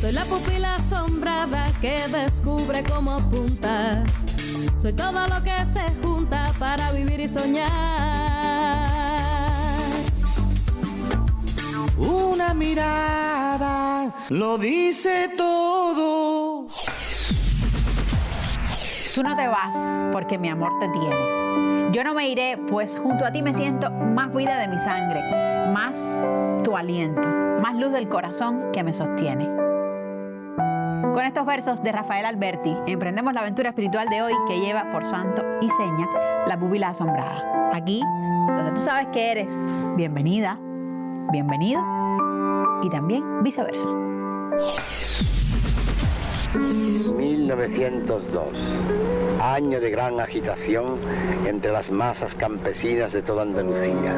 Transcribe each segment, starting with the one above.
Soy la pupila asombrada que descubre cómo apunta. Soy todo lo que se junta para vivir y soñar. Una mirada lo dice todo. Tú no te vas porque mi amor te tiene. Yo no me iré, pues junto a ti me siento más vida de mi sangre, más tu aliento, más luz del corazón que me sostiene. Con estos versos de Rafael Alberti, emprendemos la aventura espiritual de hoy que lleva por santo y seña la pupila asombrada. Aquí, donde tú sabes que eres bienvenida, bienvenido y también viceversa. 1902, año de gran agitación entre las masas campesinas de toda Andalucía,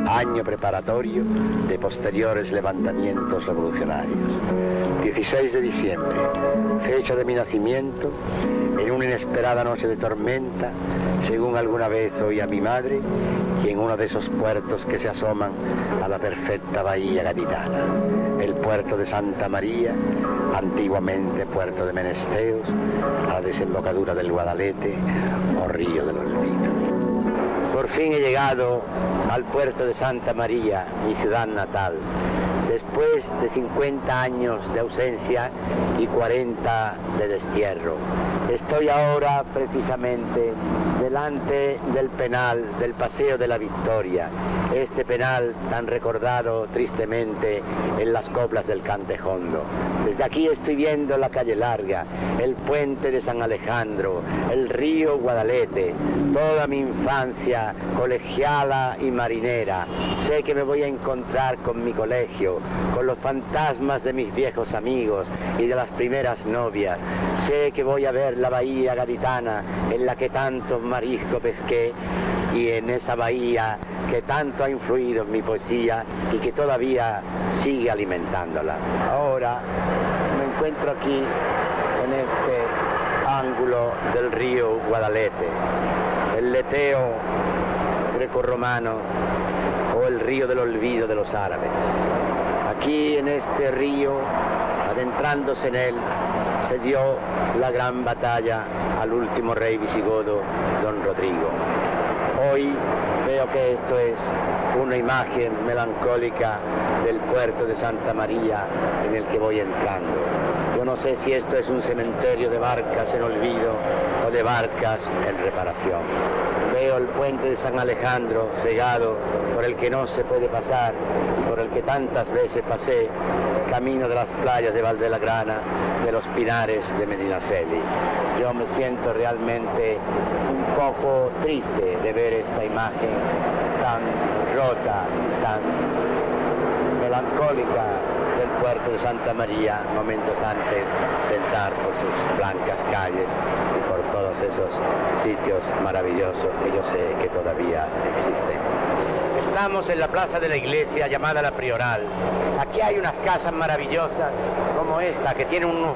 año preparatorio de posteriores levantamientos revolucionarios. 16 de diciembre, fecha de mi nacimiento, en una inesperada noche de tormenta, según alguna vez oí a mi madre, y en uno de esos puertos que se asoman a la perfecta bahía gaditana, el puerto de Santa María, antiguamente puerto de Menesteos, a la desembocadura del Guadalete o río del Olvido. Por fin he llegado al puerto de Santa María, mi ciudad natal, después de 50 años de ausencia y 40 de destierro. Estoy ahora precisamente delante del penal del Paseo de la Victoria, este penal tan recordado tristemente en las coplas del Cantejondo. Desde aquí estoy viendo la calle Larga, el puente de San Alejandro, el río Guadalete, toda mi infancia colegiala y marinera. Sé que me voy a encontrar con mi colegio, con los fantasmas de mis viejos amigos y de las primeras novias. Sé que voy a ver la bahía gaditana en la que tanto marisco pesqué y en esa bahía que tanto ha influido en mi poesía y que todavía sigue alimentándola. Ahora me encuentro aquí en este ángulo del río Guadalete, el leteo grecorromano o el río del olvido de los árabes. Aquí en este río, adentrándose en él, se dio la gran batalla al último rey visigodo, don Rodrigo. Hoy veo que esto es una imagen melancólica del puerto de Santa María en el que voy entrando. Yo no sé si esto es un cementerio de barcas en olvido o de barcas en reparación. Veo el puente de San Alejandro cegado por el que no se puede pasar y por el que tantas veces pasé, camino de las playas de Valdelagrana, de los Pinares de Medinaceli. Yo me siento realmente un poco triste de ver esta imagen tan rota, tan melancólica del puerto de Santa María, momentos antes de entrar por sus blancas calles y por todos esos sitios maravillosos que yo sé que todavía existen. Estamos en la plaza de la iglesia llamada La Prioral. Aquí hay unas casas maravillosas como esta, que tiene unos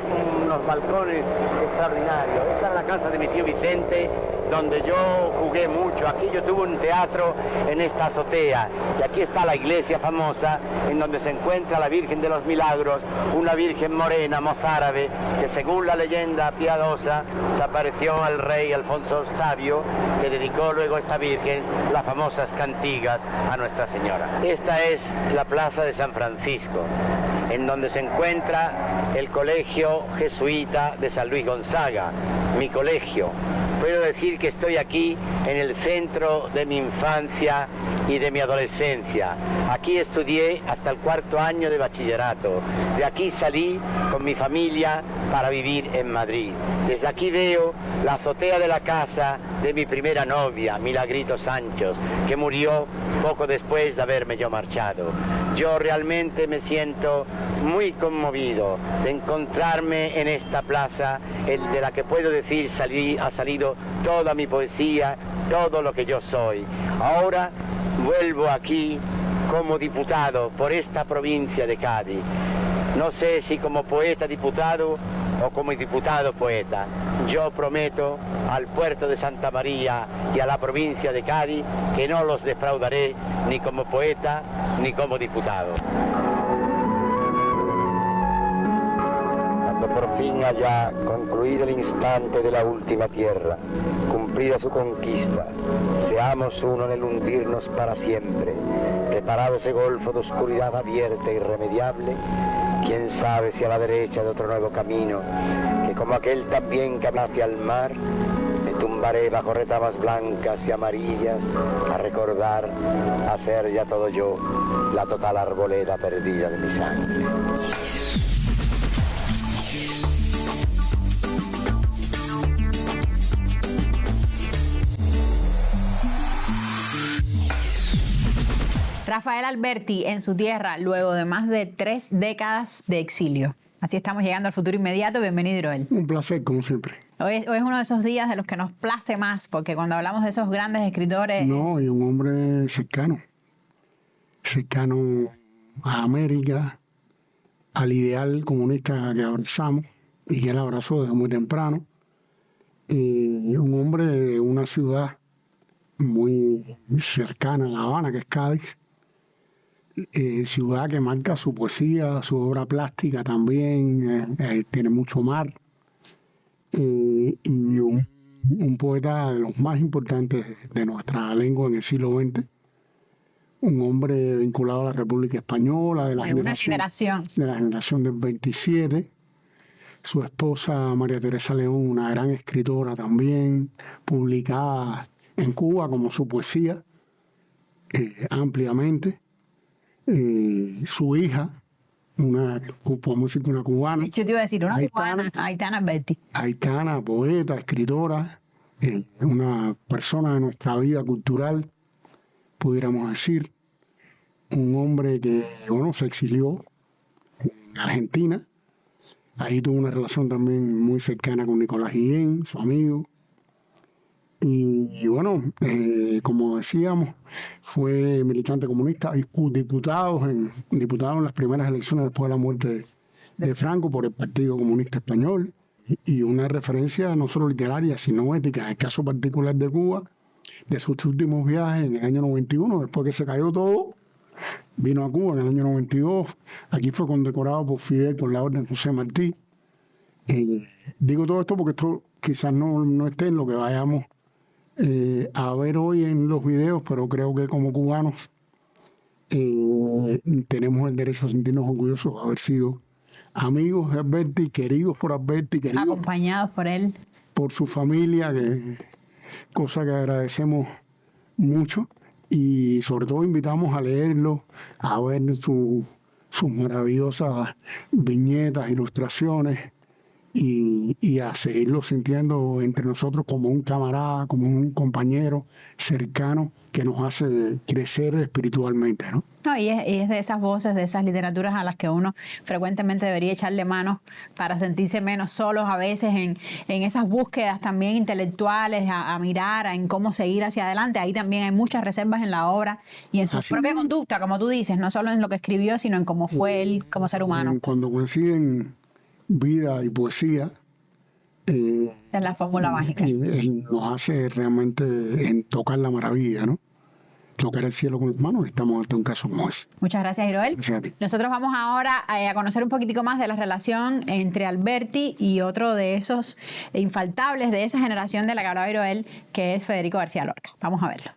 balcones extraordinarios. Esta es la casa de mi tío Vicente, donde yo jugué mucho. Aquí yo tuve un teatro en esta azotea. Y aquí está la iglesia famosa, en donde se encuentra la Virgen de los Milagros, una virgen morena, mozárabe, que según la leyenda piadosa se apareció al rey Alfonso Sabio, que dedicó luego a esta virgen las famosas cantigas a Nuestra Señora. Esta es la plaza de San Francisco, en donde se encuentra el colegio jesuita de San Luis Gonzaga, mi colegio. Puedo decir que estoy aquí en el centro de mi infancia y de mi adolescencia. Aquí estudié hasta el 4º año de bachillerato. De aquí salí con mi familia para vivir en Madrid. Desde aquí veo la azotea de la casa de mi primera novia, Milagrito Sanchos, que murió poco después de haberme yo marchado. Yo realmente me siento muy conmovido de encontrarme en esta plaza, de la que puedo decir ha salido toda mi poesía, todo lo que yo soy. Ahora vuelvo aquí como diputado por esta provincia de Cádiz. No sé si como poeta diputado o como diputado poeta. Yo prometo al puerto de Santa María y a la provincia de Cádiz que no los defraudaré ni como poeta ni como diputado. cuando por fin haya concluido el instante de la última tierra, cumplida su conquista, seamos uno en el hundirnos para siempre, preparado ese golfo de oscuridad abierta e irremediable, quién sabe si a la derecha de otro nuevo camino, que como aquel también que va hacia el mar, me tumbaré bajo retamas blancas y amarillas a recordar, a ser ya todo yo, la total arboleda perdida de mi sangre. Rafael Alberti en su tierra luego de más de 3 décadas de exilio. Así estamos llegando al futuro inmediato. Bienvenido, Iroel. Un placer, como siempre. Hoy es uno de esos días de los que nos place más, porque cuando hablamos de esos grandes escritores... No, y un hombre cercano a América, al ideal comunista que abrazamos y que él abrazó desde muy temprano. Un hombre de una ciudad muy cercana a La Habana, que es Cádiz, ciudad que marca su poesía, su obra plástica también, tiene mucho mar, y un poeta de los más importantes de nuestra lengua en el siglo XX, un hombre vinculado a la República Española, de la generación del 27, su esposa María Teresa León, una gran escritora también, publicada en Cuba como su poesía, ampliamente. Su hija, podemos decir que una cubana. Yo te iba a decir, una cubana, Aitana Alberti. Aitana, poeta, escritora, una persona de nuestra vida cultural, pudiéramos decir. Un hombre que, se exilió en Argentina. Ahí tuvo una relación también muy cercana con Nicolás Guillén, su amigo. Y como decíamos, fue militante comunista, diputado en las primeras elecciones después de la muerte de Franco por el Partido Comunista Español, y una referencia no solo literaria, sino ética. En el caso particular de Cuba, de sus últimos viajes en el año 91, después que se cayó todo, vino a Cuba en el año 92. Aquí fue condecorado por Fidel con la Orden José Martí. Digo todo esto porque esto quizás no esté en lo que vayamos a ver hoy en los videos, pero creo que como cubanos tenemos el derecho a sentirnos orgullosos de haber sido amigos de Alberti, queridos por Alberti, acompañados por él, por su familia, cosa que agradecemos mucho, y sobre todo invitamos a leerlo, a ver sus maravillosas viñetas, ilustraciones, y a seguirlo sintiendo entre nosotros como un camarada, como un compañero cercano que nos hace crecer espiritualmente, ¿no? No, y es de esas voces, de esas literaturas a las que uno frecuentemente debería echarle mano para sentirse menos solos a veces en esas búsquedas también intelectuales, a mirar en cómo seguir hacia adelante. Ahí también hay muchas reservas en la obra y en su propia conducta, como tú dices, no solo en lo que escribió, sino en cómo fue él como ser humano. Cuando coinciden vida y poesía, es la fórmula mágica. Él nos hace realmente tocar la maravilla, ¿no? Tocar el cielo con las manos. Estamos ante un caso como ese. Muchas gracias, Iroel. Gracias a ti. Nosotros vamos ahora a conocer un poquitico más de la relación entre Alberti y otro de esos infaltables de esa generación de la que hablaba Iroel, que es Federico García Lorca. Vamos a verlo.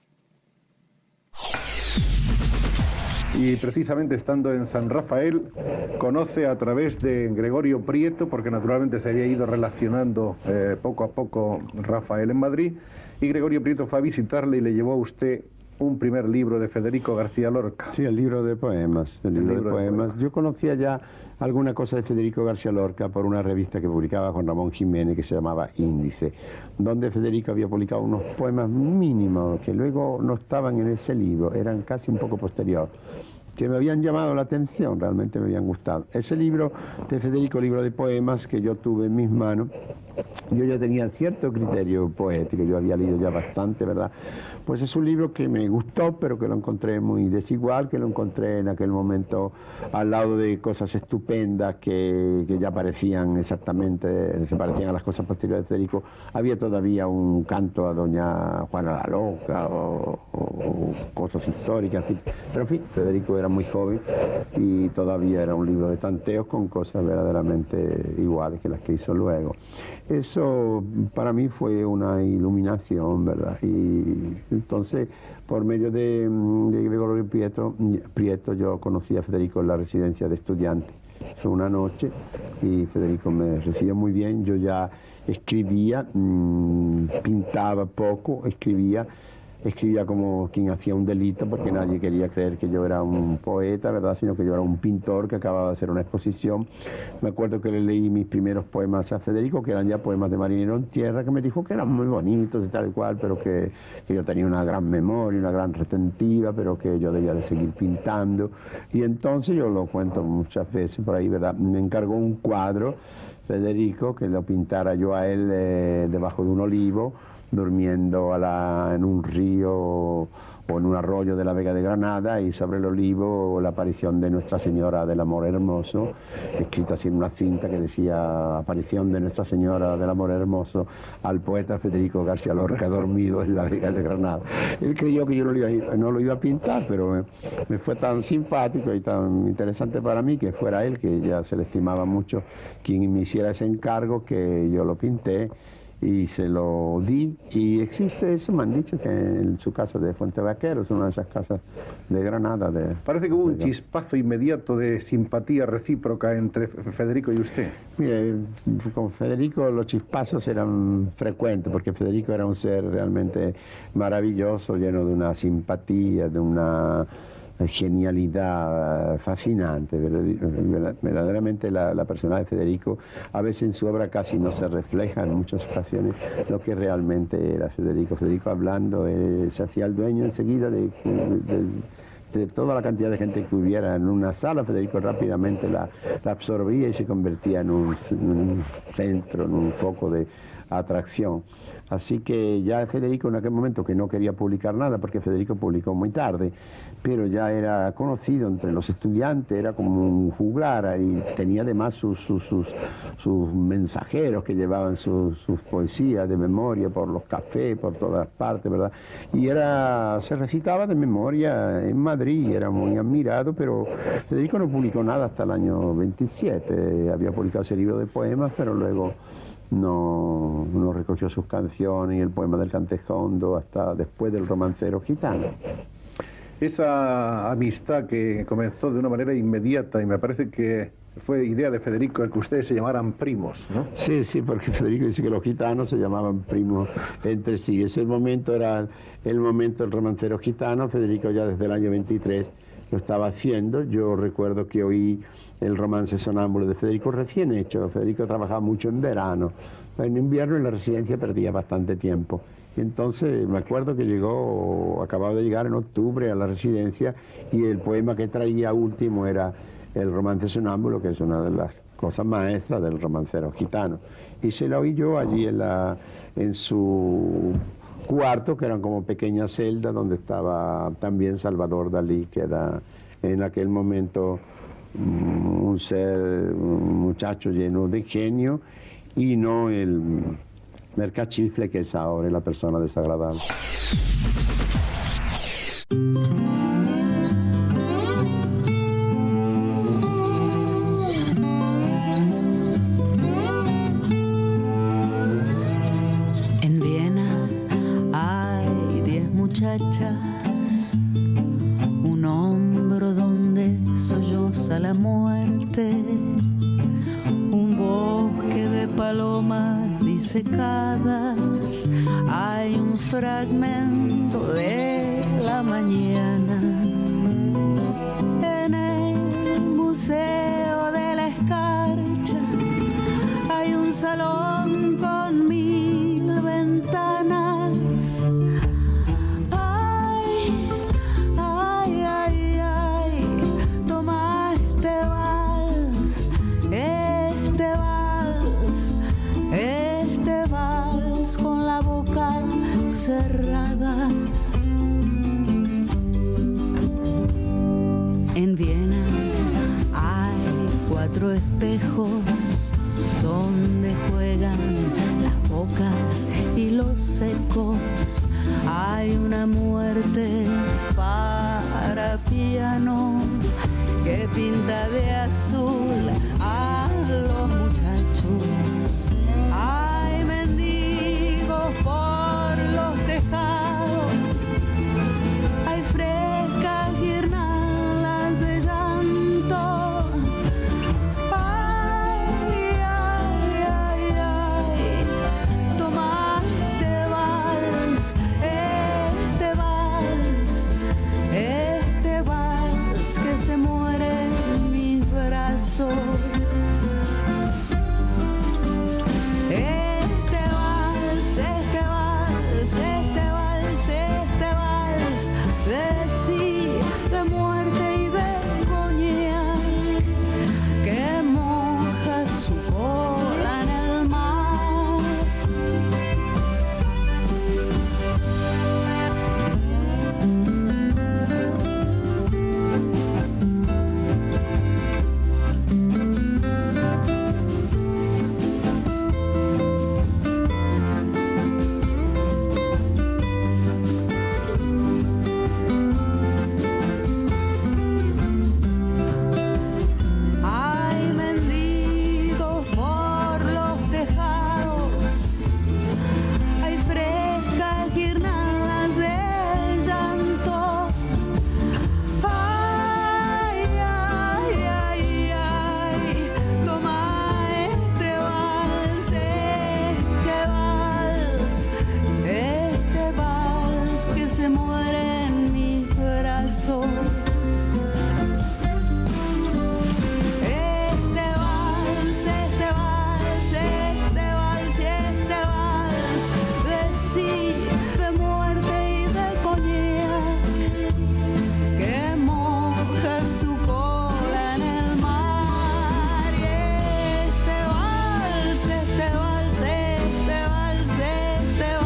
Y precisamente estando en San Rafael, conoce a través de Gregorio Prieto, porque naturalmente se había ido relacionando poco a poco Rafael en Madrid, y Gregorio Prieto fue a visitarle y le llevó a usted un primer libro de Federico García Lorca. Sí, el libro de poemas. El libro de poemas. Yo conocía ya alguna cosa de Federico García Lorca por una revista que publicaba Juan Ramón Jiménez que se llamaba Índice, donde Federico había publicado unos poemas mínimos que luego no estaban en ese libro, eran casi un poco posterior, que me habían llamado la atención, realmente me habían gustado. Ese libro de Federico, libro de poemas que yo tuve en mis manos, yo ya tenía cierto criterio poético, yo había leído ya bastante, ¿verdad? Pues es un libro que me gustó, pero que lo encontré muy desigual, que lo encontré en aquel momento al lado de cosas estupendas que ya parecían exactamente, se parecían a las cosas posteriores de Federico. Había todavía un canto a doña Juana la Loca o cosas históricas, en fin. Pero en fin, Federico era muy joven y todavía era un libro de tanteos con cosas verdaderamente iguales que las que hizo luego. Eso para mí fue una iluminación, ¿verdad? Y entonces, por medio de Gregorio Prieto, yo conocí a Federico en la residencia de estudiantes. Fue una noche y Federico me recibió muy bien. Yo ya escribía, pintaba poco, escribía como quien hacía un delito, porque nadie quería creer que yo era un poeta, ¿verdad?, sino que yo era un pintor que acababa de hacer una exposición. Me acuerdo que le leí mis primeros poemas a Federico, que eran ya poemas de marinero en tierra, que me dijo que eran muy bonitos y tal y cual, pero que yo tenía una gran memoria, una gran retentiva, pero que yo debía de seguir pintando. Y entonces, yo lo cuento muchas veces por ahí, ¿verdad?, me encargó un cuadro, Federico, que lo pintara yo a él debajo de un olivo, durmiendo en un río o en un arroyo de la Vega de Granada, y sobre el olivo la aparición de Nuestra Señora del Amor Hermoso, escrito así en una cinta que decía: aparición de Nuestra Señora del Amor Hermoso al poeta Federico García Lorca dormido en la Vega de Granada. Él creyó que yo no lo iba a pintar, pero me fue tan simpático y tan interesante para mí que fuera él, que ya se le estimaba mucho, quien me hiciera ese encargo, que yo lo pinté y se lo di. Y existe eso, me han dicho, que en su casa de Fuente Vaqueros, una de esas casas de Granada. Parece que hubo un chispazo inmediato de simpatía recíproca entre Federico y usted. Mire, con Federico los chispazos eran frecuentes, porque Federico era un ser realmente maravilloso, lleno de una simpatía, de una genialidad fascinante. Verdaderamente la persona de Federico, a veces en su obra casi no se refleja en muchas ocasiones lo que realmente era Federico. Federico hablando se hacía el dueño enseguida de toda la cantidad de gente que hubiera en una sala. Federico rápidamente la absorbía y se convertía en un centro, en un foco de atracción. Así que ya Federico, en aquel momento, que no quería publicar nada, porque Federico publicó muy tarde, pero ya era conocido entre los estudiantes, era como un juglar, y tenía además sus mensajeros que llevaban sus poesías de memoria por los cafés, por todas partes, ¿verdad? Y se recitaba de memoria en Madrid, era muy admirado, pero Federico no publicó nada hasta el año 27, había publicado ese libro de poemas, pero luego no recogió sus canciones y el poema del Cantejondo hasta después del Romancero Gitano. Esa amistad que comenzó de una manera inmediata, y me parece que fue idea de Federico el que ustedes se llamaran primos, ¿no? Sí, porque Federico dice que los gitanos se llamaban primos entre sí. Ese momento era el momento del Romancero Gitano. Federico ya desde el año 23 lo estaba haciendo. Yo recuerdo que oí el romance sonámbulo de Federico recién hecho. Federico trabajaba mucho en verano. En invierno en la residencia perdía bastante tiempo. Y entonces me acuerdo que acababa de llegar en octubre a la residencia, y el poema que traía último era el romance sonámbulo, que es una de las cosas maestras del romancero gitano. Y se la oí yo allí en su cuarto, que eran como pequeñas celdas, donde estaba también Salvador Dalí, que era en aquel momento un muchacho lleno de genio, y no el mercachifle que es ahora la persona desagradable. En Viena hay 10 muchachas, un hombro donde solloza la muerte, un bosque de palomas disecadas, hay un fragmento de la mañana. En el Museo de la Escarcha hay un salón con 1000 ventanas. Toma este vals, cerrada. En Viena hay 4 espejos donde juegan las bocas y los secos. Hay una muerte para piano que pinta de azul a los muchachos. Hay mendigos por los tejados, hay frescas guirnaldas de llanto. Ay, ay, ay, ay, toma este vals, este vals que se muere en mis brazos. Este vals de sí, de muerte y de coñac que moja su cola en el mar. Hay mendigos por los tejados, hay frescas guirnaldas de llanto. Ay, ay, ay, ay, toma este vals que se muere en mis brazos. De sí, de muerte y de coñac que moja su cola en el mar. Y este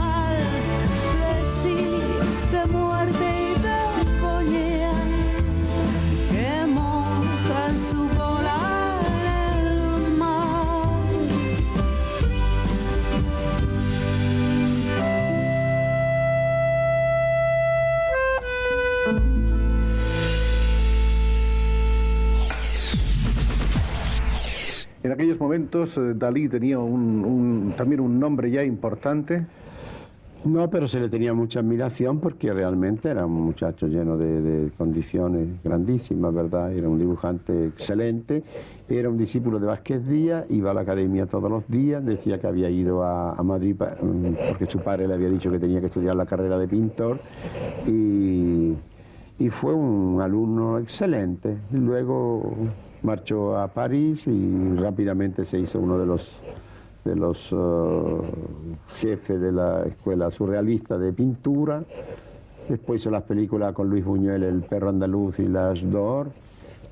vals de sí, de muerte y de coñac que moja su cola en el mar. En aquellos momentos Dalí tenía también un nombre ya importante. No, pero se le tenía mucha admiración porque realmente era un muchacho lleno de condiciones grandísimas, ¿verdad? Era un dibujante excelente, era un discípulo de Vázquez Díaz, iba a la academia todos los días, decía que había ido a Madrid porque su padre le había dicho que tenía que estudiar la carrera de pintor y fue un alumno excelente. Luego marchó a París y rápidamente se hizo uno de los jefes de la escuela surrealista de pintura. Después hizo las películas con Luis Buñuel, El perro andaluz y Las d'Or.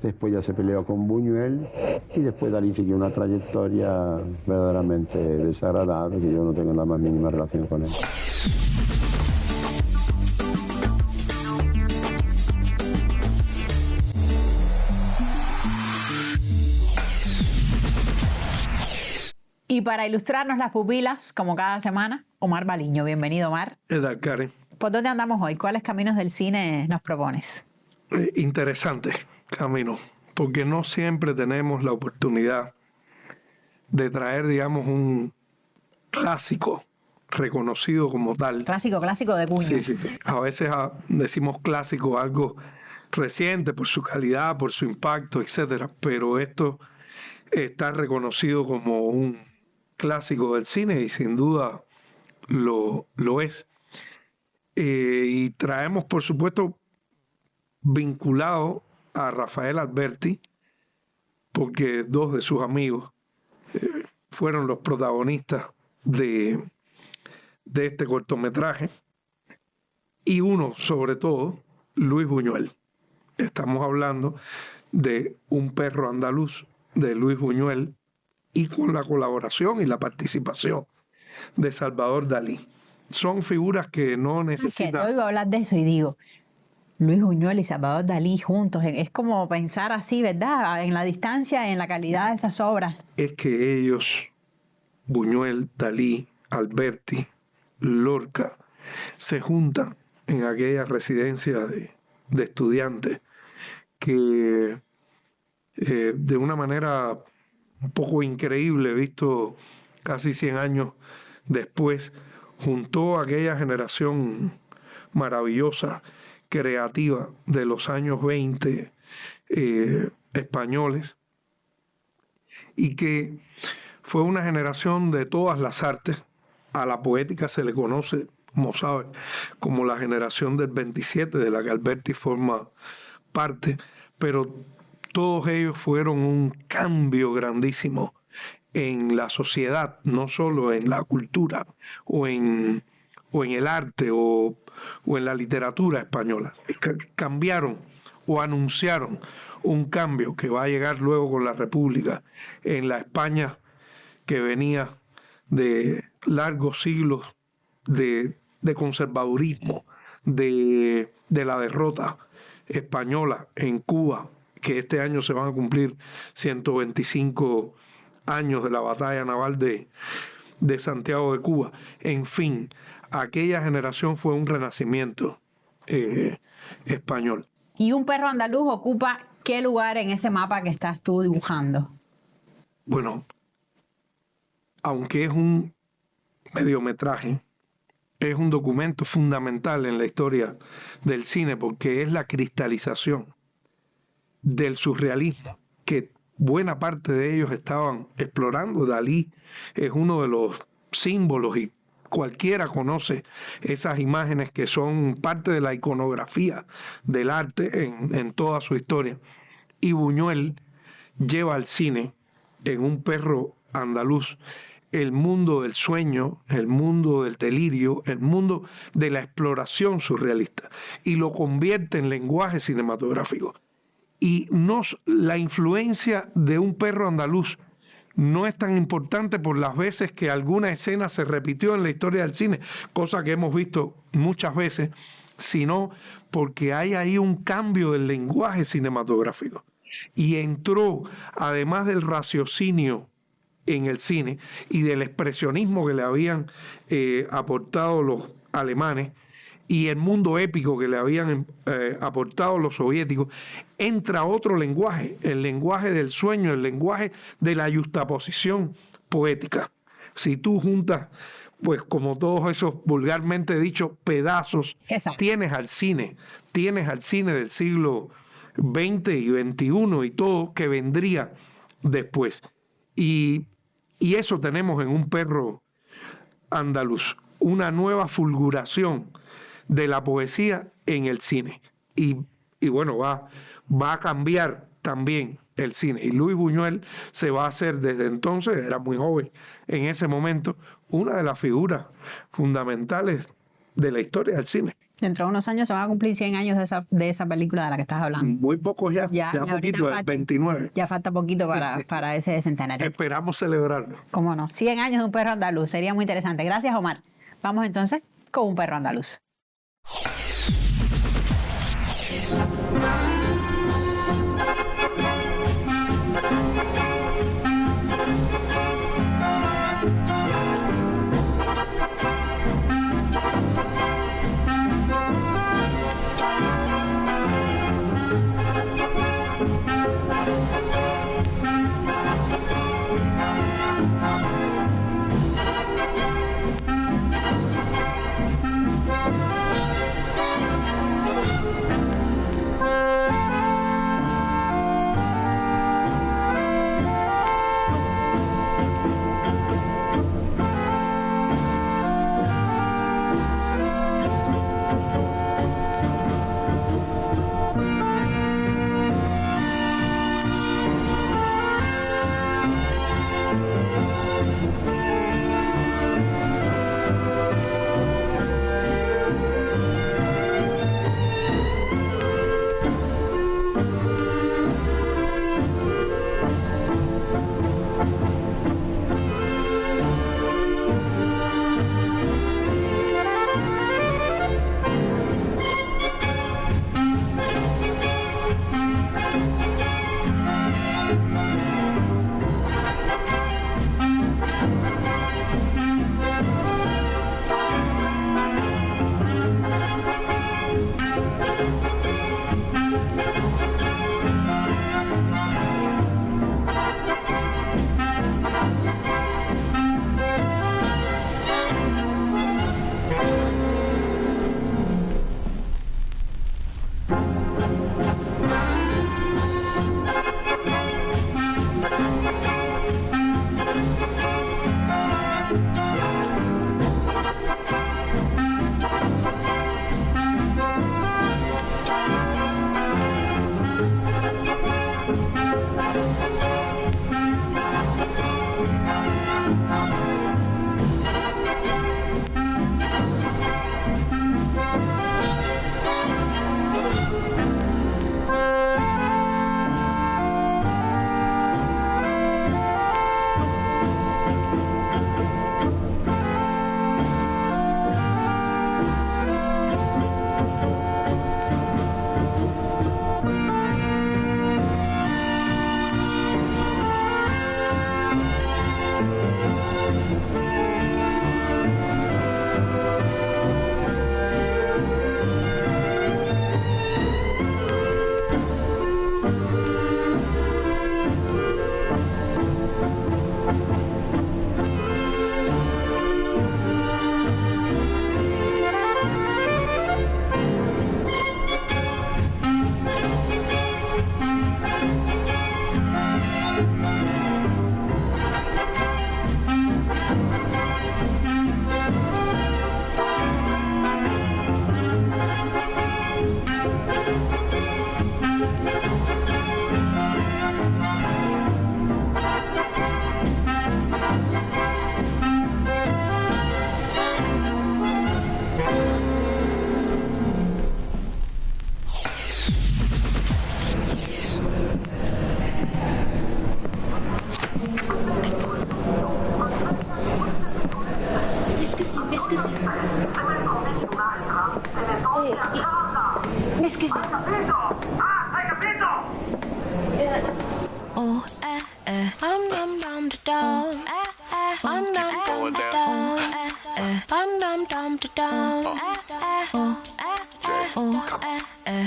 Después ya se peleó con Buñuel y después Dalí siguió una trayectoria verdaderamente desagradable, que yo no tengo la más mínima relación con él. Y para ilustrarnos las pupilas, como cada semana, Omar Baliño. Bienvenido, Omar. ¿Qué tal, Karen? ¿Por dónde andamos hoy? ¿Cuáles caminos del cine nos propones? Interesante camino, porque no siempre tenemos la oportunidad de traer, digamos, un clásico reconocido como tal. Clásico de cuña. Sí. A veces decimos clásico, algo reciente por su calidad, por su impacto, etcétera. Pero esto está reconocido como un clásico del cine y sin duda lo es. Y traemos, por supuesto, vinculado a Rafael Alberti, porque 2 de sus amigos fueron los protagonistas de este cortometraje, y uno, sobre todo, Luis Buñuel. Estamos hablando de Un perro andaluz, de Luis Buñuel, y con la colaboración y la participación de Salvador Dalí. son figuras que no necesitan. Es que te oigo hablar de eso y digo, Luis Buñuel y Salvador Dalí juntos, es como pensar así, ¿verdad? En la distancia, en la calidad de esas obras. Es que ellos, Buñuel, Dalí, Alberti, Lorca, se juntan en aquella residencia de estudiantes que de una manera un poco increíble, visto casi 100 años después, juntó a aquella generación maravillosa, creativa de los años 20 españoles, y que fue una generación de todas las artes. A la poética se le conoce, como sabe, como la generación del 27, de la que Alberti forma parte, pero todos ellos fueron un cambio grandísimo en la sociedad, no solo en la cultura o en el arte o en la literatura española. Cambiaron o anunciaron un cambio que va a llegar luego con la República en la España que venía de largos siglos de conservadurismo, de la derrota española en Cuba, que este año se van a cumplir 125 años de la batalla naval de Santiago de Cuba. En fin, aquella generación fue un renacimiento español. ¿Y un perro andaluz ocupa qué lugar en ese mapa que estás tú dibujando? Bueno, aunque es un mediometraje, es un documento fundamental en la historia del cine porque es la cristalización del surrealismo que buena parte de ellos estaban explorando. Dalí es uno de los símbolos y cualquiera conoce esas imágenes que son parte de la iconografía del arte en toda su historia. Y Buñuel lleva al cine en Un perro andaluz el mundo del sueño, el mundo del delirio, el mundo de la exploración surrealista y lo convierte en lenguaje cinematográfico. Y la influencia de Un perro andaluz no es tan importante por las veces que alguna escena se repitió en la historia del cine, cosa que hemos visto muchas veces, sino porque hay ahí un cambio del lenguaje cinematográfico. Y entró, además del raciocinio en el cine y del expresionismo que le habían aportado los alemanes, y el mundo épico que le habían aportado los soviéticos, entra otro lenguaje, el lenguaje del sueño, el lenguaje de la yuxtaposición poética. Si tú juntas, pues como todos esos vulgarmente dichos pedazos, tienes al cine del siglo XX y XXI y todo que vendría después. Y eso tenemos en Un perro andaluz, una nueva fulguración de la poesía en el cine. Y bueno, va a cambiar también el cine. Y Luis Buñuel se va a hacer desde entonces, era muy joven en ese momento, una de las figuras fundamentales de la historia del cine. Dentro de unos años se van a cumplir 100 años de esa película de la que estás hablando. Muy pocos ya poquito, el 29. Ya falta poquito para ese centenario. Esperamos celebrarlo. ¿Cómo no? 100 años de Un perro andaluz, sería muy interesante. Gracias, Omar. Vamos entonces con Un perro andaluz.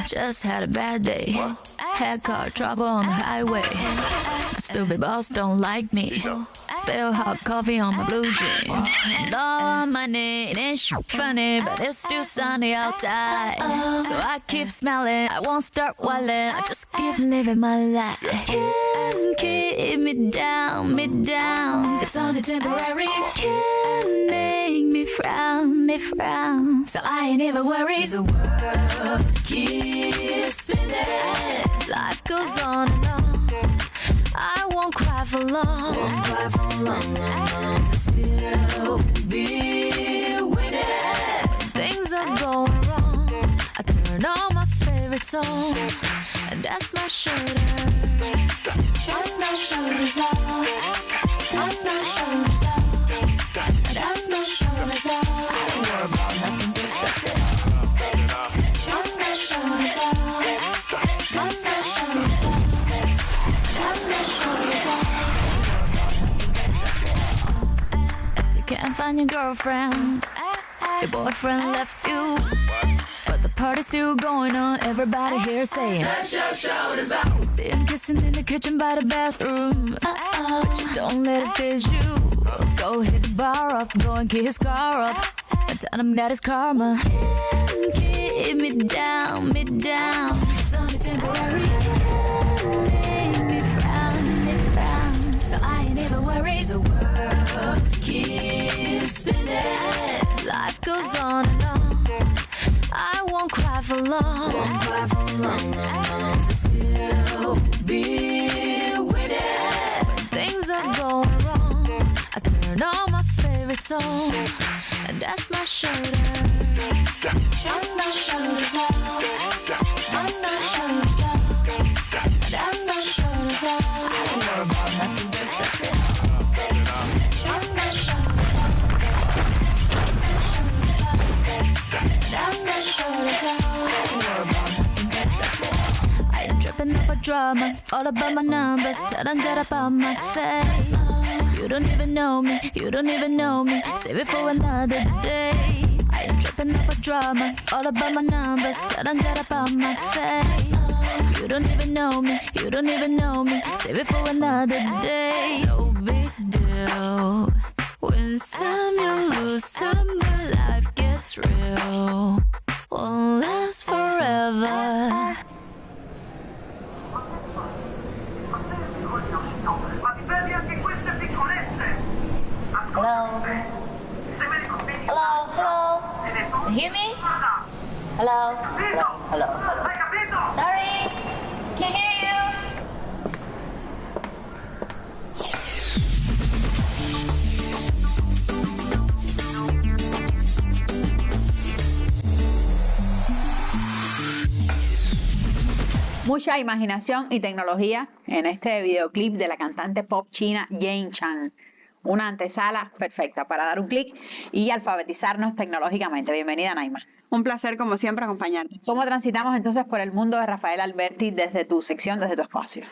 Just had a bad day. Had car trouble on the highway. My stupid boss don't like me. Spill hot coffee on my blue jeans. No money, it ain't funny, but it's still sunny outside. So I keep smiling, I won't start whiling. I just keep living my life. Can't keep me down, me down. It's only temporary. Can't make me frown, me frown. So I ain't even worried. The world keeps spinning. Life goes on and on. I won't cry for long. So still be winning. Things are going wrong. I turn on my favorite song, and that's my shoulder. That's my shoulders off. That's my shoulders off. That's my shoulders off. I don't worry about nothing, just that's it. That's my shoulders off. That's my shoulders off. That's my shoulders off. You can't find your girlfriend. Your boyfriend left you. But the party's still going on. Everybody here saying, that's your shoulders off. See him kissing in the kitchen by the bathroom. But you don't let it phase you. Go hit the bar up, go and get his car up, and tell him that it's karma. Can't keep me down, me down. It's only temporary. Make me frown, me frown. So I ain't even worried. The world keeps spinning. Life goes on and on. I won't cry for long. So still be winning. When things are going wrong, I turn on my favorite song, and that's my shoulder. That's my shoulders off. That's my shoulders off. That's my shoulders off. I don't worry about nothing, just that's it. That's my shoulders off. That's my shoulders off. That's my shoulders off. I don't worry about nothing, just that's it. I am tripping over drama, all about my numbers, tell them get up on my face. You don't even know me, you don't even know me. Save it for another day. I am tripping off a drama, all about my numbers, tell them get up on my face. You don't even know me, you don't even know me. Save it for another day. No big deal. Win some, you lose some, but life gets real. Won't last forever. Hello? Hello? Hello? You hear me? Hello? Hello? Hello? Hello? Sorry? Can't hear you. Mucha imaginación y tecnología en este videoclip de la cantante pop china Jane Chan. Una antesala perfecta para dar un clic y alfabetizarnos tecnológicamente. Bienvenida, Naima. Un placer, como siempre, acompañarte. ¿Cómo transitamos entonces por el mundo de Rafael Alberti desde tu sección, desde tu espacio?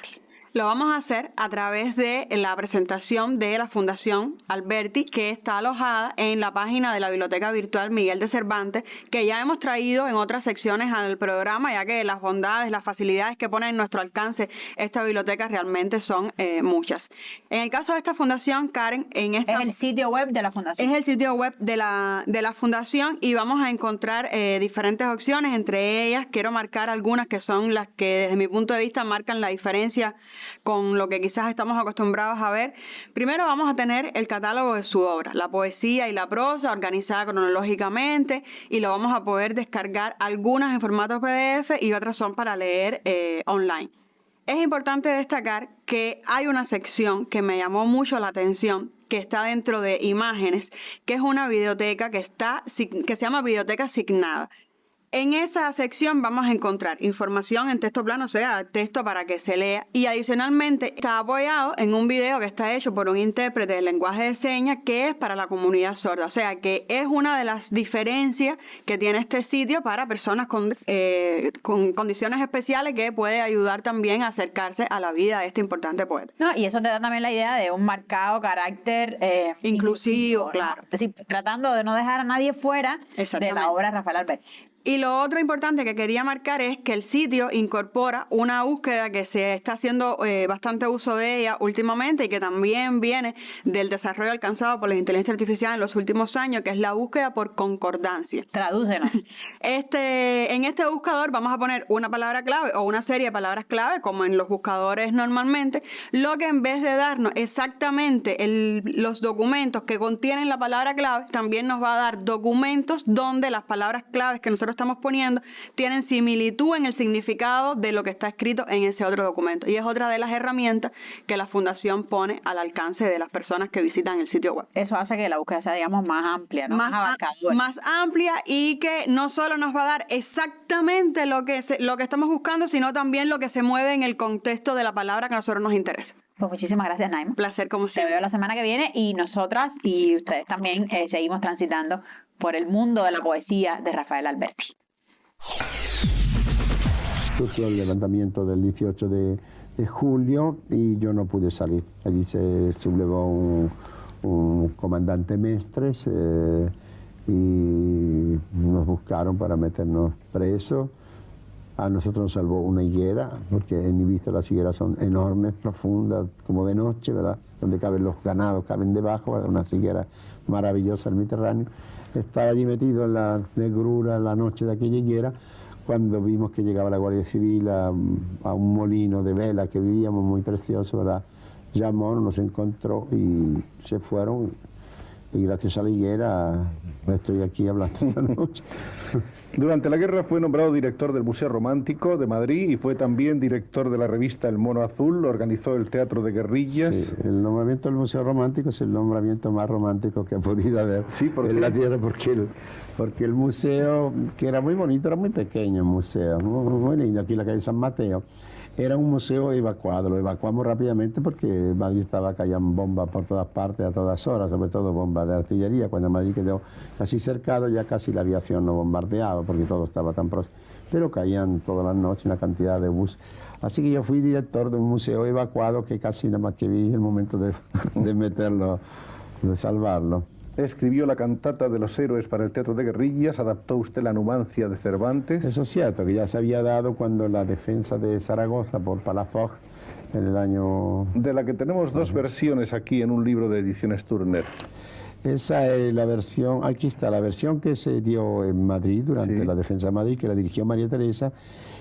Lo vamos a hacer a través de la presentación de la Fundación Alberti, que está alojada en la página de la Biblioteca Virtual Miguel de Cervantes, que ya hemos traído en otras secciones al programa, ya que las bondades, las facilidades que pone en nuestro alcance esta biblioteca realmente son muchas. En el caso de esta fundación, Karen, es el sitio web de la fundación. Es el sitio web de la fundación y vamos a encontrar diferentes opciones. Entre ellas, quiero marcar algunas que son las que, desde mi punto de vista, marcan la diferencia con lo que quizás estamos acostumbrados a ver. Primero vamos a tener el catálogo de su obra, la poesía y la prosa organizada cronológicamente, y lo vamos a poder descargar, algunas en formato PDF y otras son para leer online. Es importante destacar que hay una sección que me llamó mucho la atención, que está dentro de imágenes, que es una videoteca que se llama Videoteca Asignada. En esa sección vamos a encontrar información en texto plano, o sea, texto para que se lea. Y adicionalmente está apoyado en un video que está hecho por un intérprete de lenguaje de señas que es para la comunidad sorda. O sea, que es una de las diferencias que tiene este sitio para personas con condiciones especiales, que puede ayudar también a acercarse a la vida de este importante poeta. No, y eso te da también la idea de un marcado carácter inclusivo, ¿no? claro. Es decir, tratando de no dejar a nadie fuera de la obra de Rafael Alberti. Y lo otro importante que quería marcar es que el sitio incorpora una búsqueda que se está haciendo bastante uso de ella últimamente y que también viene del desarrollo alcanzado por la inteligencia artificial en los últimos años, que es la búsqueda por concordancia. Tradúcenos. En este buscador vamos a poner una palabra clave o una serie de palabras clave, como en los buscadores normalmente, lo que en vez de darnos exactamente los documentos que contienen la palabra clave, también nos va a dar documentos donde las palabras claves que nosotros estamos poniendo tienen similitud en el significado de lo que está escrito en ese otro documento. Y es otra de las herramientas que la Fundación pone al alcance de las personas que visitan el sitio web. Eso hace que la búsqueda sea, digamos, más amplia, ¿no? Más abarcadora. Más amplia, y que no solo nos va a dar exactamente lo que estamos buscando, sino también lo que se mueve en el contexto de la palabra que a nosotros nos interesa. Pues muchísimas gracias, Naima. Un placer, como siempre. Te veo la semana que viene, y nosotras y ustedes también seguimos transitando por el mundo de la poesía de Rafael Alberti. Justo el levantamiento del 18 de julio y yo no pude salir. Allí se sublevó un comandante Mestres y nos buscaron para meternos presos. A nosotros nos salvó una higuera, porque en Ibiza las higueras son enormes, profundas, como de noche, ¿verdad? Donde caben los ganados, caben debajo, ¿verdad? Una higuera maravillosa del Mediterráneo. Estaba allí metido en la negrura, la noche de aquella higuera, cuando vimos que llegaba la Guardia Civil a un molino de vela que vivíamos, muy precioso, ¿verdad? Llamó, nos encontró y se fueron. Y gracias a la higuera estoy aquí hablando esta noche. Durante la guerra fue nombrado director del Museo Romántico de Madrid y fue también director de la revista El Mono Azul, organizó el Teatro de Guerrillas. Sí, el nombramiento del Museo Romántico es el nombramiento más romántico que ha podido haber en la tierra, porque el museo, que era muy bonito, era muy pequeño el museo, muy lindo, aquí en la calle San Mateo. Era un museo evacuado, lo evacuamos rápidamente porque Madrid estaba cayendo bombas por todas partes a todas horas, sobre todo bombas de artillería. Cuando Madrid quedó casi cercado, ya casi la aviación no bombardeaba porque todo estaba tan próximo. Pero caían todas las noches una cantidad de buses. Así que yo fui director de un museo evacuado que casi nada más que vi el momento de meterlo, de salvarlo. Escribió la cantata de los héroes para el Teatro de Guerrillas, adaptó usted la Numancia de Cervantes. Eso es cierto, que ya se había dado cuando la defensa de Zaragoza por Palafox en el año... De la que tenemos dos versiones aquí en un libro de Ediciones Turner. Esa es la versión, aquí está, la versión que se dio en Madrid durante la defensa de Madrid, que la dirigió María Teresa,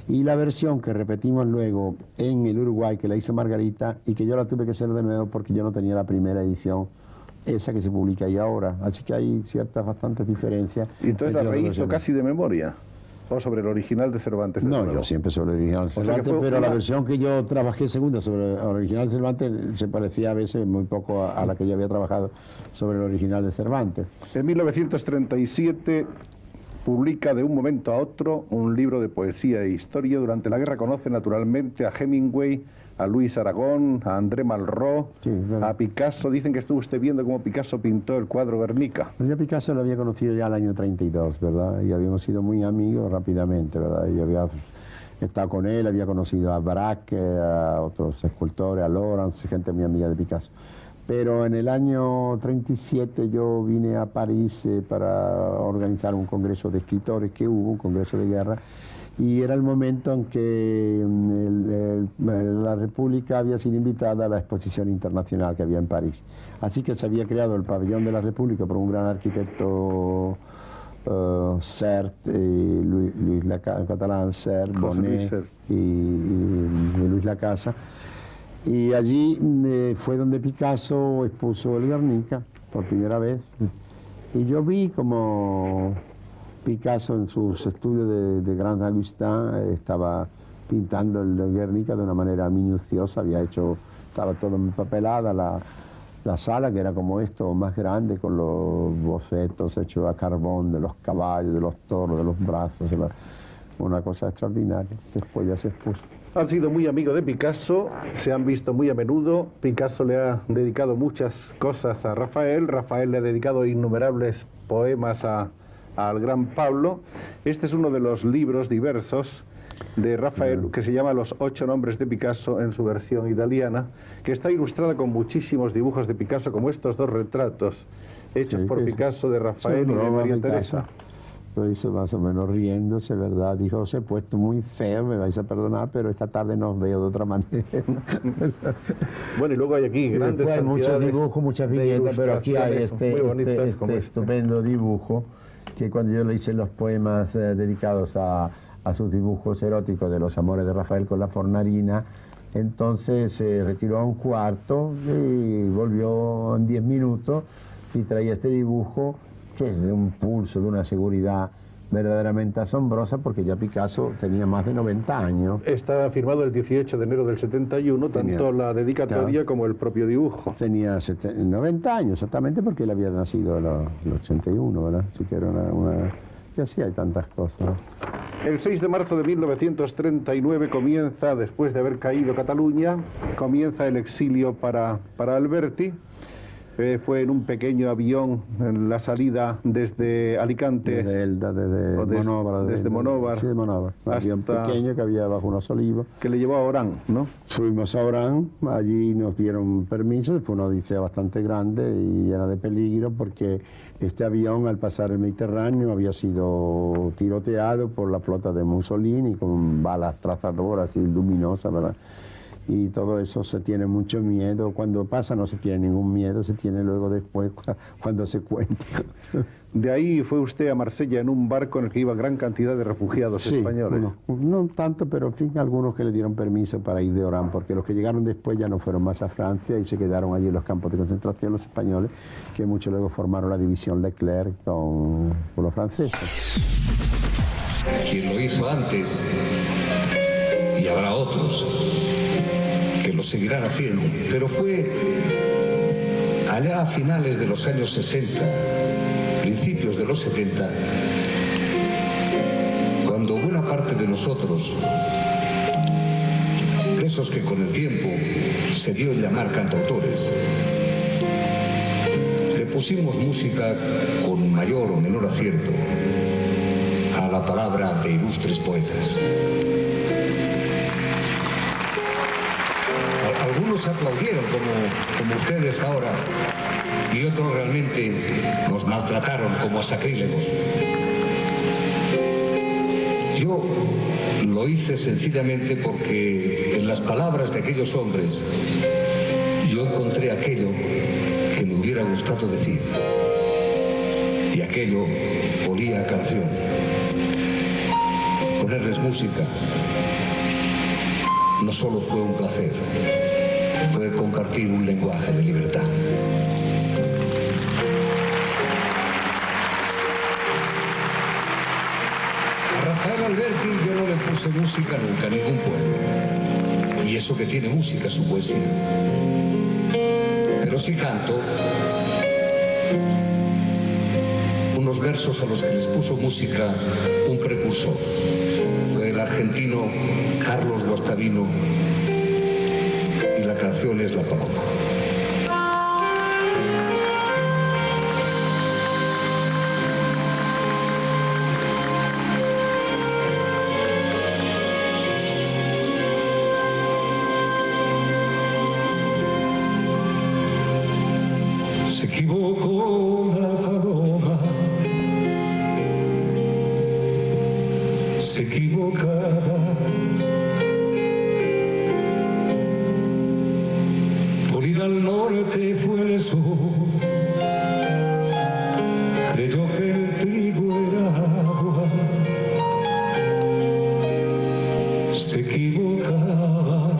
y la versión que repetimos luego en el Uruguay, que la hizo Margarita, y que yo la tuve que hacer de nuevo porque yo no tenía la primera edición, esa que se publica ahí ahora. Así que hay ciertas bastantes diferencias. ¿Y entonces la rehizo casi de memoria? ¿O sobre el original de Cervantes? No, yo siempre sobre el original de Cervantes, pero la versión que yo trabajé segunda sobre el original de Cervantes se parecía a veces muy poco a la que yo había trabajado sobre el original de Cervantes. En 1937 publica De un momento a otro un libro de poesía e historia. Durante la guerra conoce naturalmente a Hemingway, a Luis Aragón, a André Malraux, a Picasso. Dicen que estuvo usted viendo cómo Picasso pintó el cuadro Guernica. Yo a Picasso lo había conocido ya el año 32, ¿verdad? Y habíamos sido muy amigos rápidamente, ¿verdad? Y había estado con él, había conocido a Braque, a otros escultores, a Lawrence, gente muy amiga de Picasso. Pero en el año 37 yo vine a París para organizar un congreso de escritores que hubo, un congreso de guerra, y era el momento en que la República había sido invitada a la exposición internacional que había en París. Así que se había creado el pabellón de la República por un gran arquitecto, Sert, Luis Catalán, Sert, Bonet y Luis Lacasa. Y allí fue donde Picasso expuso el Guernica por primera vez. Y yo vi como Picasso en sus estudios de Grand Augustin estaba pintando el Guernica de una manera minuciosa, estaba todo empapelada la sala, que era como esto, más grande, con los bocetos hechos a carbón de los caballos, de los toros, de los brazos, una cosa extraordinaria. Después ya se expuso. Han sido muy amigos de Picasso, se han visto muy a menudo. Picasso le ha dedicado muchas cosas a Rafael. Rafael le ha dedicado innumerables poemas al gran Pablo. Este es uno de los libros diversos de Rafael, que se llama Los 8 nombres de Picasso, en su versión italiana, que está ilustrada con muchísimos dibujos de Picasso, como estos dos retratos hechos por Picasso de Rafael y de María Teresa. Lo hizo más o menos riéndose, ¿verdad? Dijo, os he puesto muy feo, me vais a perdonar, pero esta tarde no os veo de otra manera. Bueno, y luego hay aquí grandes hay muchos cantidades dibujos, muchas viñetas, pero aquí hay este este. estupendo dibujo, que cuando yo le hice los poemas dedicados a sus dibujos eróticos de los amores de Rafael con la Fornarina, entonces se retiró a un cuarto y volvió en 10 minutos y traía este dibujo, que es de un pulso, de una seguridad verdaderamente asombrosa, porque ya Picasso tenía más de 90 años. Está firmado el 18 de enero del 71, tanto la dedicatoria como el propio dibujo. Tenía 90 años exactamente, porque él había nacido en el 81, ¿verdad? Así que era y así hay tantas cosas. El 6 de marzo de 1939 comienza, después de haber caído Cataluña, comienza el exilio para Alberti. Fue en un pequeño avión en la salida desde Alicante. Desde Elda, desde Monóvar. Sí, de Monóvar. Un avión pequeño que había bajo unos olivos. Que le llevó a Orán, ¿no? Fuimos a Orán, allí nos dieron permiso, fue una odisea bastante grande y llena de peligro, porque este avión, al pasar el Mediterráneo, había sido tiroteado por la flota de Mussolini con balas trazadoras y luminosas, ¿verdad? Y todo eso se tiene mucho miedo. Cuando pasa no se tiene ningún miedo, se tiene luego después cuando se cuenta. De ahí fue usted a Marsella en un barco en el que iba gran cantidad de refugiados españoles. No tanto, pero en fin, algunos que le dieron permiso para ir de Orán, porque los que llegaron después ya no fueron más a Francia y se quedaron allí en los campos de concentración los españoles, que muchos luego formaron la división Leclerc con los franceses. Quien lo hizo antes, y habrá otros que lo seguirán haciendo, pero fue allá a finales de los años 60, principios de los 70, cuando buena parte de nosotros, esos que con el tiempo se dio a llamar cantautores, le pusimos música con mayor o menor acierto a la palabra de ilustres poetas. Algunos aplaudieron como ustedes ahora, y otros realmente nos maltrataron como a sacrílegos. Yo lo hice sencillamente porque en las palabras de aquellos hombres yo encontré aquello que me hubiera gustado decir, y aquello olía a canción. Ponerles música no solo fue un placer, fue compartir un lenguaje de libertad. A Rafael Alberti yo no le puse música nunca, ningún poema. Y eso que tiene música su poesía. Pero sí canto unos versos a los que les puso música un precursor. Fue el argentino Carlos Guastavino, y la canción es La Paloma. Se equivocó la paloma, se equivocaba. Por ir al norte fue el sur, creyó que el trigo era agua, se equivocaba.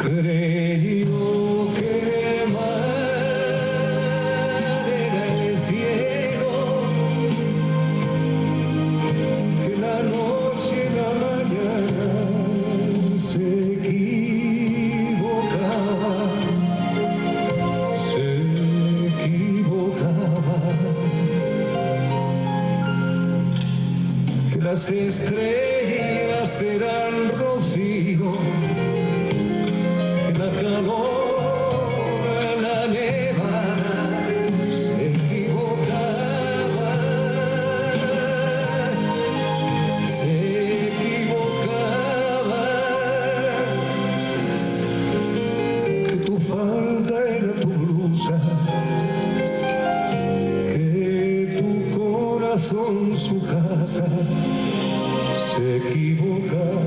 Creyó que el mar era el cielo, que la noche y la mañana se equivocaban. estrellas serán rocío, que la calor, la nevada se equivocaba, que tu falda era tu blusa, que tu corazón su casa. Se equivocaba.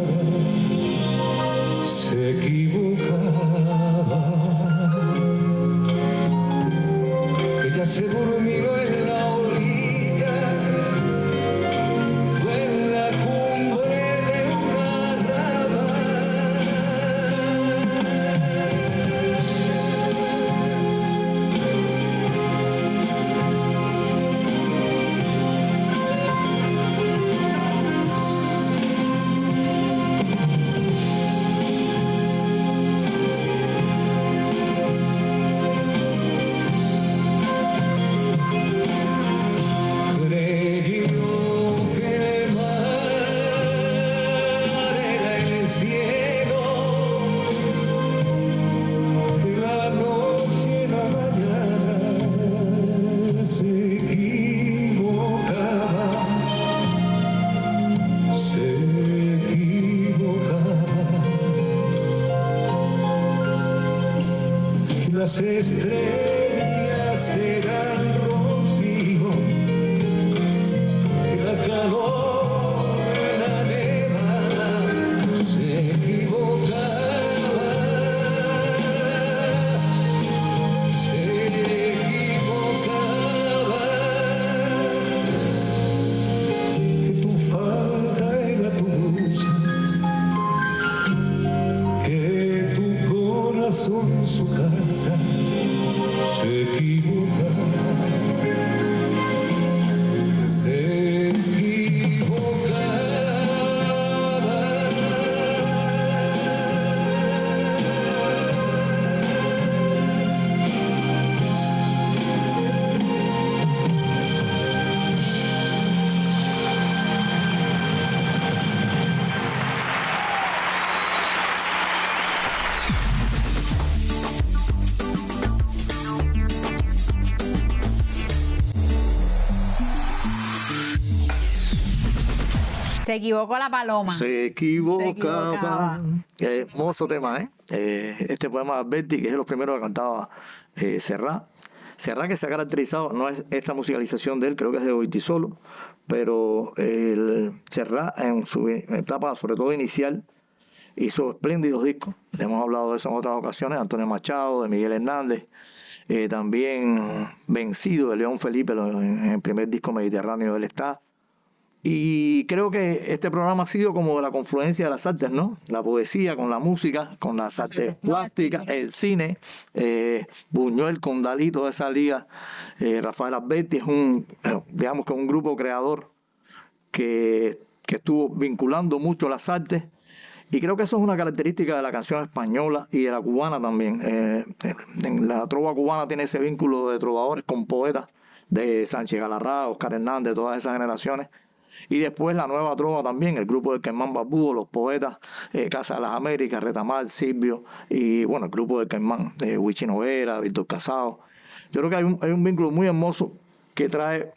Ella se durmió en la orilla o en la cumbre de una rama. Las estrellas serán rocío, que la calor en la nevada se equivocaba, que tu falda era tu blusa, que tu corazón su casa. Se equivocaba, se equivocaba. Se equivocó la paloma. Se equivocaba. Hermoso tema, ¿eh? Este poema de Alberti, que es de los primeros que cantaba Serrat. Serrat, que se ha caracterizado, no es esta musicalización de él, creo que es de Goitisolo, pero Serrat en su etapa, sobre todo inicial, hizo espléndidos discos. Hemos hablado de eso en otras ocasiones, Antonio Machado, de Miguel Hernández, también Vencido, de León Felipe, en el primer disco Mediterráneo del está. Y creo que este programa ha sido como la confluencia de las artes, ¿no? La poesía con la música, con las artes plásticas, el cine, Buñuel con Dalí, toda esa liga. Rafael Alberti es digamos que un grupo creador que estuvo vinculando mucho las artes. Y creo que eso es una característica de la canción española y de la cubana también. La trova cubana tiene ese vínculo de trovadores con poetas, de Sánchez Galarrá, Oscar Hernández, todas esas generaciones. Y después la nueva trova también, el grupo del Caimán Barbudo, los poetas, Casa de las Américas, Retamar, Silvio, y bueno, el grupo del Caimán, de Wichi Noguera, Víctor Casado. Yo creo que hay un vínculo muy hermoso que trae,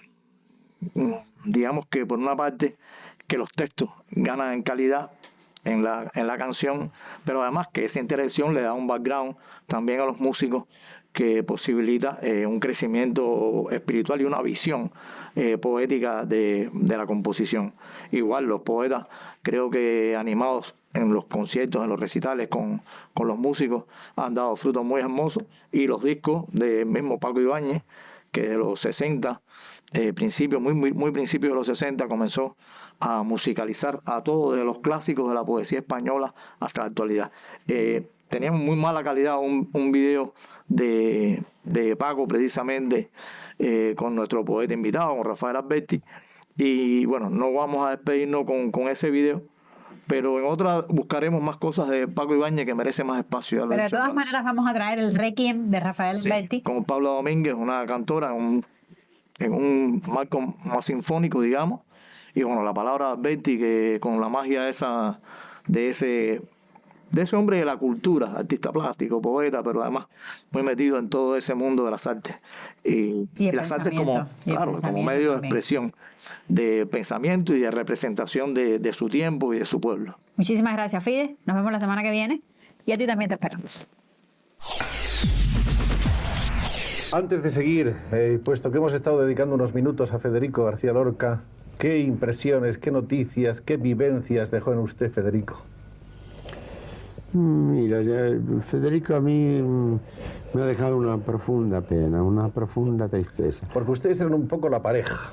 digamos que por una parte, que los textos ganan en calidad en la canción, pero además que esa interacción le da un background también a los músicos que posibilita un crecimiento espiritual y una visión poética de la composición. Igual los poetas, creo que animados en los conciertos, en los recitales con los músicos, han dado frutos muy hermosos, y los discos del mismo Paco Ibáñez, que de los 60, muy principio de los 60, comenzó a musicalizar a todos, de los clásicos de la poesía española hasta la actualidad. Teníamos muy mala calidad un video de Paco, precisamente, con nuestro poeta invitado, con Rafael Alberti. Y bueno, no vamos a despedirnos con ese video, pero en otra buscaremos más cosas de Paco Ibáñez que merece más espacio. Pero de todas maneras vamos a traer el Requiem de Rafael Alberti. Con Paula Domínguez, una cantora en un marco más sinfónico, digamos. Y bueno, la palabra Alberti, que con la magia esa de ese hombre de la cultura, artista plástico, poeta, pero además muy metido en todo ese mundo de las artes. Y las artes como medio de expresión, de pensamiento y de representación de su tiempo y de su pueblo. Muchísimas gracias, Fide. Nos vemos la semana que viene. Y a ti también te esperamos. Antes de seguir, puesto que hemos estado dedicando unos minutos a Federico García Lorca, ¿qué impresiones, qué noticias, qué vivencias dejó en usted, Federico? Mira, Federico a mí me ha dejado una profunda pena, una profunda tristeza. Porque ustedes eran un poco la pareja.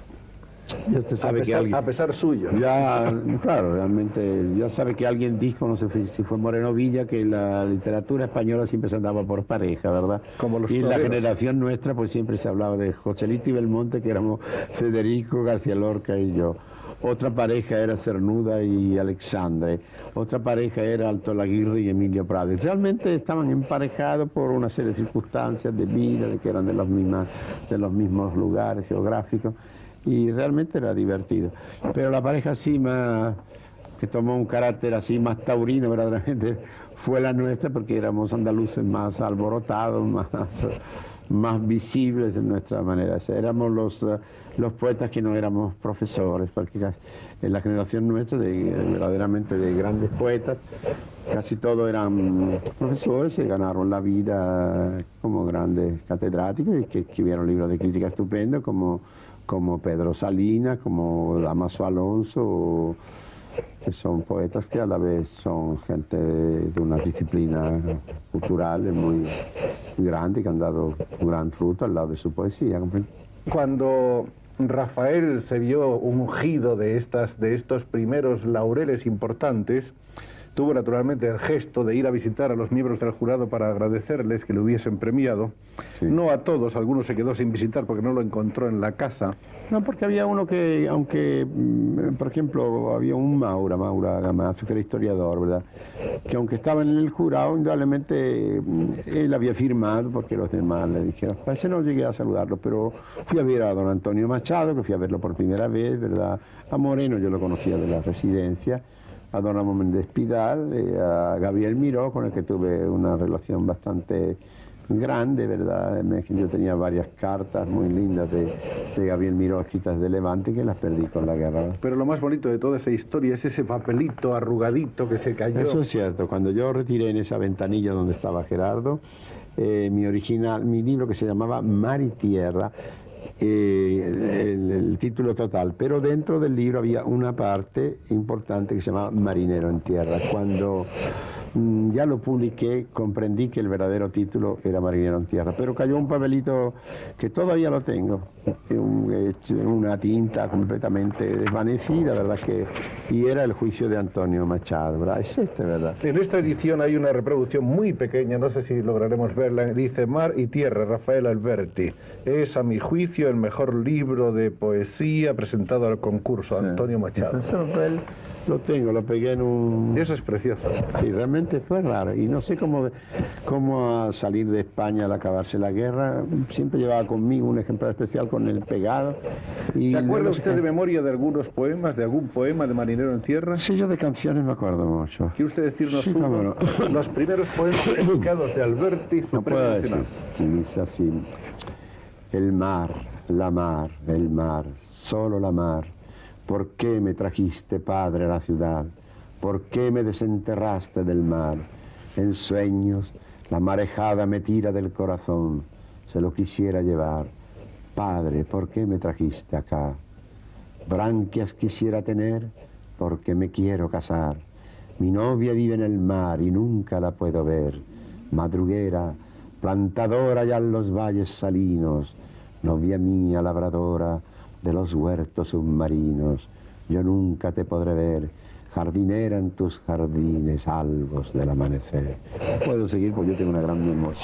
Ya usted sabe a pesar suyo. Ya, claro, realmente, ya sabe que alguien dijo, no sé si fue Moreno Villa, que la literatura española siempre se andaba por pareja, ¿verdad? Como los y toreros. La generación nuestra, pues siempre se hablaba de Joselito y Belmonte, que éramos Federico García Lorca y yo. Otra pareja era Cernuda y Alexandre. Otra pareja era Alto Laguirre y Emilio Prado. Y realmente estaban emparejados por una serie de circunstancias de vida, de que eran de los mismos lugares geográficos. Y realmente era divertido. Pero la pareja así más, que tomó un carácter así más taurino, verdaderamente, fue la nuestra, porque éramos andaluces más alborotados, más visibles en nuestra manera. O sea, éramos los poetas que no éramos profesores, porque en la generación nuestra, verdaderamente de grandes poetas, casi todos eran profesores, se ganaron la vida como grandes catedráticos y que escribieron libros de crítica estupendos, como Pedro Salinas, como Damaso Alonso, que son poetas que a la vez son gente de una disciplina cultural muy grande, que han dado un gran fruto al lado de su poesía. Cuando Rafael se vio ungido de estos primeros laureles importantes, tuvo naturalmente el gesto de ir a visitar a los miembros del jurado para agradecerles que le hubiesen premiado. Sí. No a todos, algunos se quedó sin visitar porque no lo encontró en la casa. No, porque había uno que, aunque, por ejemplo, había un Maura Gamazo, que era historiador, ¿verdad? Que aunque estaba en el jurado, indudablemente él había firmado, porque los demás le dijeron, parece no llegué a saludarlo, pero fui a ver a don Antonio Machado, que fui a verlo por primera vez, ¿verdad? A Moreno yo lo conocía de la residencia, a don Ramón Méndez Pidal, a Gabriel Miró, con el que tuve una relación bastante grande, ¿verdad? Yo tenía varias cartas muy lindas de Gabriel Miró escritas de Levante, que las perdí con la guerra. Pero lo más bonito de toda esa historia es ese papelito arrugadito que se cayó. Eso es cierto. Cuando yo retiré en esa ventanilla donde estaba Gerardo, mi libro que se llamaba Mar y Tierra, el título total, pero dentro del libro había una parte importante que se llamaba Marinero en Tierra. Cuando ya lo publiqué, comprendí que el verdadero título era Marinero en Tierra, pero cayó un papelito que todavía lo tengo, una tinta completamente desvanecida, ¿verdad? Y era el juicio de Antonio Machado, ¿verdad? Es ¿verdad? En esta edición hay una reproducción muy pequeña, no sé si lograremos verla, dice Mar y Tierra, Rafael Alberti. Es, a mi juicio, el mejor libro de poesía presentado al concurso, Antonio Machado. Eso lo tengo, lo pegué en un... Eso es precioso. Sí, realmente fue raro. Y no sé cómo a salir de España al acabarse la guerra, siempre llevaba conmigo un ejemplar especial con el pegado. Y ¿se acuerda usted de memoria de algunos poemas, de algún poema de Marinero en Tierra? Sí, yo de canciones me acuerdo mucho. ¿Quiere usted decirnos los primeros poemas publicados de Alberti? No puedo decir. Dice así: el mar, el mar, solo la mar. ¿Por qué me trajiste, padre, a la ciudad? ¿Por qué me desenterraste del mar? En sueños, la marejada me tira del corazón. Se lo quisiera llevar. Padre, ¿por qué me trajiste acá? Branquias quisiera tener, porque me quiero casar. Mi novia vive en el mar y nunca la puedo ver. Madruguera, plantadora allá en los valles salinos. Novia mía, labradora de los huertos submarinos, yo nunca te podré ver, jardinera en tus jardines albos del amanecer. Puedo seguir porque yo tengo una gran memoria.